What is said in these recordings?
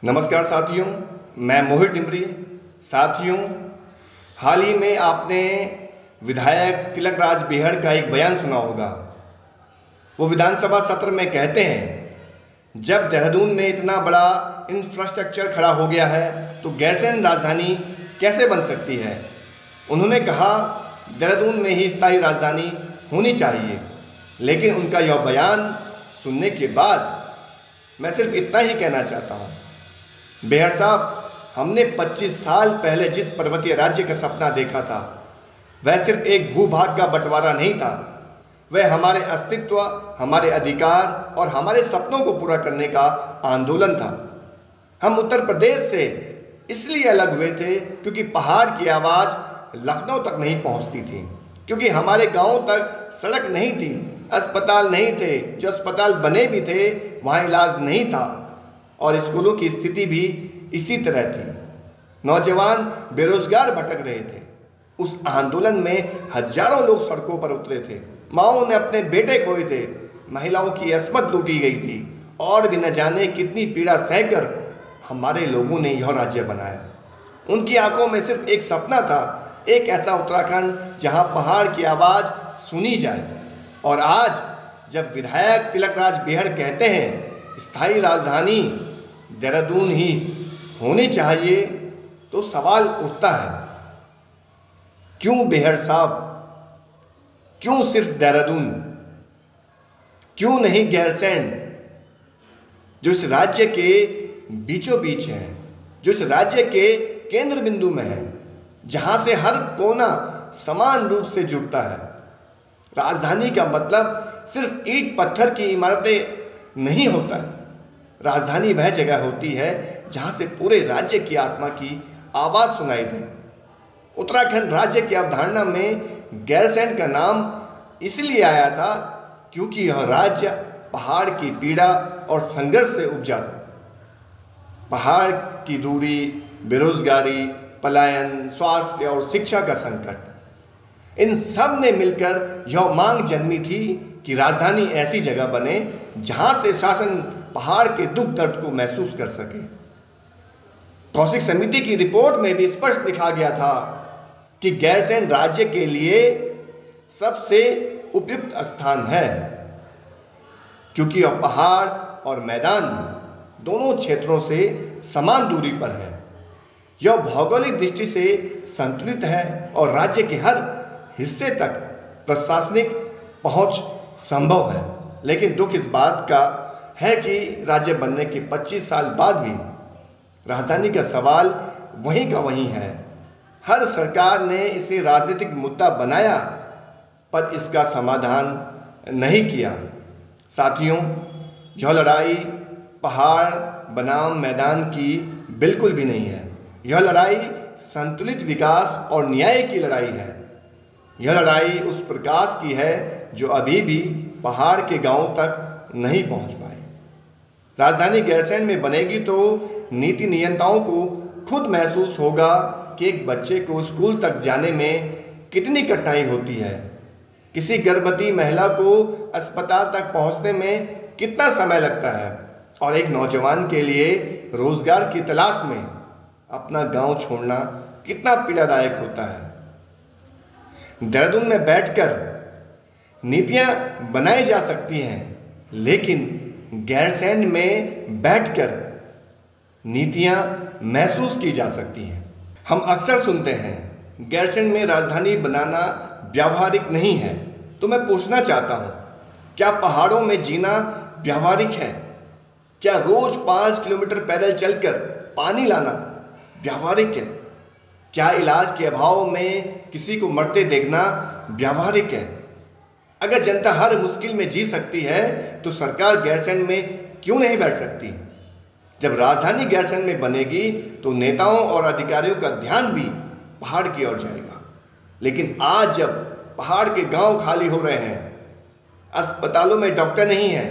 नमस्कार साथियों, मैं मोहित डिमरी। साथियों, हाल ही में आपने विधायक तिलक राज बेहड़ का एक बयान सुना होगा। वो विधानसभा सत्र में कहते हैं, जब देहरादून में इतना बड़ा इंफ्रास्ट्रक्चर खड़ा हो गया है तो गैरसैंण राजधानी कैसे बन सकती है। उन्होंने कहा देहरादून में ही स्थायी राजधानी होनी चाहिए। लेकिन उनका यह बयान सुनने के बाद मैं सिर्फ इतना ही कहना चाहता हूँ, बेहड़ साहब, हमने 25 साल पहले जिस पर्वतीय राज्य का सपना देखा था वह सिर्फ एक भूभाग का बंटवारा नहीं था। वह हमारे अस्तित्व, हमारे अधिकार और हमारे सपनों को पूरा करने का आंदोलन था। हम उत्तर प्रदेश से इसलिए अलग हुए थे क्योंकि पहाड़ की आवाज़ लखनऊ तक नहीं पहुंचती थी, क्योंकि हमारे गांवों तक सड़क नहीं थी, अस्पताल नहीं थे, जो अस्पताल बने भी थे वहाँ इलाज नहीं था और स्कूलों की स्थिति भी इसी तरह थी। नौजवान बेरोजगार भटक रहे थे। उस आंदोलन में हजारों लोग सड़कों पर उतरे थे। माओं ने अपने बेटे खोए थे, महिलाओं की अस्मत लूटी गई थी और भी न जाने कितनी पीड़ा सहकर हमारे लोगों ने यह राज्य बनाया। उनकी आंखों में सिर्फ एक सपना था, एक ऐसा उत्तराखंड जहां पहाड़ की आवाज़ सुनी जाए। और आज जब विधायक तिलक राज बेहड़ कहते हैं स्थायी राजधानी देहरादून ही होनी चाहिए, तो सवाल उठता है, क्यों बेहड़ साहब, क्यों सिर्फ देहरादून, क्यों नहीं गैरसैंण, जो इस राज्य के बीचों बीच है, जो इस राज्य के केंद्र बिंदु में है, जहां से हर कोना समान रूप से जुड़ता है। राजधानी का मतलब सिर्फ ईंट पत्थर की इमारतें नहीं होता है। राजधानी वह जगह होती है जहां से पूरे राज्य की आत्मा की आवाज़ सुनाई दे। उत्तराखंड राज्य की अवधारणा में गैरसैंण का नाम इसलिए आया था क्योंकि यह राज्य पहाड़ की पीड़ा और संघर्ष से उपजा था। पहाड़ की दूरी, बेरोजगारी, पलायन, स्वास्थ्य और शिक्षा का संकट, इन सब ने मिलकर यह मांग जन्मी थी कि राजधानी ऐसी जगह बने जहां से शासन पहाड़ के दुख दर्द को महसूस कर सके। कौशिक समिति की रिपोर्ट में भी स्पष्ट लिखा गया था कि गैरसैंण राज्य के लिए सबसे उपयुक्त स्थान है, क्योंकि यह पहाड़ और मैदान दोनों क्षेत्रों से समान दूरी पर है। यह भौगोलिक दृष्टि से संतुलित है और राज्य के हर हिस्से तक प्रशासनिक पहुंच संभव है। लेकिन दुख इस बात का है कि राज्य बनने के 25 साल बाद भी राजधानी का सवाल वहीं का वहीं है। हर सरकार ने इसे राजनीतिक मुद्दा बनाया पर इसका समाधान नहीं किया। साथियों, यह लड़ाई पहाड़ बनाम मैदान की बिल्कुल भी नहीं है। यह लड़ाई संतुलित विकास और न्याय की लड़ाई है। यह लड़ाई उस प्रकाश की है जो अभी भी पहाड़ के गांवों तक नहीं पहुंच पाए। राजधानी गैरसैंण में बनेगी तो नीति नियंताओं को खुद महसूस होगा कि एक बच्चे को स्कूल तक जाने में कितनी कठिनाई होती है, किसी गर्भवती महिला को अस्पताल तक पहुंचने में कितना समय लगता है और एक नौजवान के लिए रोजगार की तलाश में अपना गांव छोड़ना कितना पीड़ादायक होता है। देहरादून में बैठकर नीतियां बनाई जा सकती हैं, लेकिन गैरसैंण में बैठकर नीतियां महसूस की जा सकती हैं। हम अक्सर सुनते हैं गैरसैंण में राजधानी बनाना व्यावहारिक नहीं है, तो मैं पूछना चाहता हूं, क्या पहाड़ों में जीना व्यावहारिक है? क्या रोज 5 किलोमीटर पैदल चलकर पानी लाना व्यावहारिक है? क्या इलाज के अभाव में किसी को मरते देखना व्यावहारिक है? अगर जनता हर मुश्किल में जी सकती है तो सरकार गैरसैंण में क्यों नहीं बैठ सकती? जब राजधानी गैरसैंण में बनेगी तो नेताओं और अधिकारियों का ध्यान भी पहाड़ की ओर जाएगा। लेकिन आज जब पहाड़ के गांव खाली हो रहे हैं, अस्पतालों में डॉक्टर नहीं है,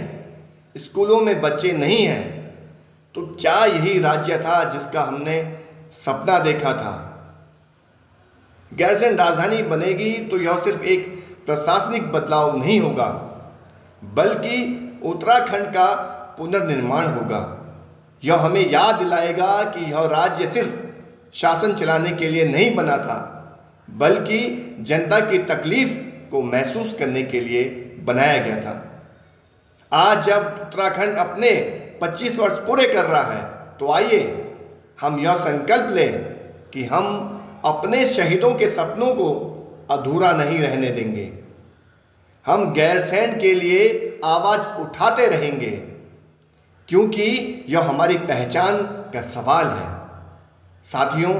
स्कूलों में बच्चे नहीं हैं, तो क्या यही राज्य था जिसका हमने सपना देखा था? गैरसैंण राजधानी बनेगी तो यह सिर्फ एक प्रशासनिक बदलाव नहीं होगा, बल्कि उत्तराखंड का पुनर्निर्माण होगा। यह हमें याद दिलाएगा कि यह राज्य सिर्फ शासन चलाने के लिए नहीं बना था, बल्कि जनता की तकलीफ को महसूस करने के लिए बनाया गया था। आज जब उत्तराखंड अपने 25 वर्ष पूरे कर रहा है, तो आइए हम यह संकल्प लें कि हम अपने शहीदों के सपनों को अधूरा नहीं रहने देंगे। हम गैरसैंण के लिए आवाज उठाते रहेंगे, क्योंकि यह हमारी पहचान का सवाल है। साथियों,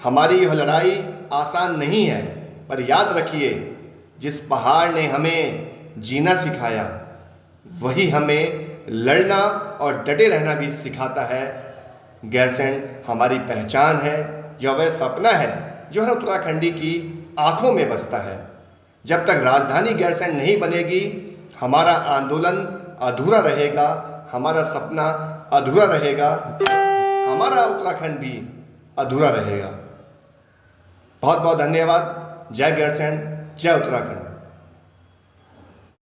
हमारी यह लड़ाई आसान नहीं है, पर याद रखिए, जिस पहाड़ ने हमें जीना सिखाया, वही हमें लड़ना और डटे रहना भी सिखाता है। गैरसैंण हमारी पहचान है, यह वह सपना है जो हर उत्तराखंडी की आंखों में बसता है। जब तक राजधानी गैरसैंण नहीं बनेगी, हमारा आंदोलन अधूरा रहेगा, हमारा सपना अधूरा रहेगा, हमारा उत्तराखंड भी अधूरा रहेगा। बहुत बहुत धन्यवाद। जय गैरसैंण, जय उत्तराखंड।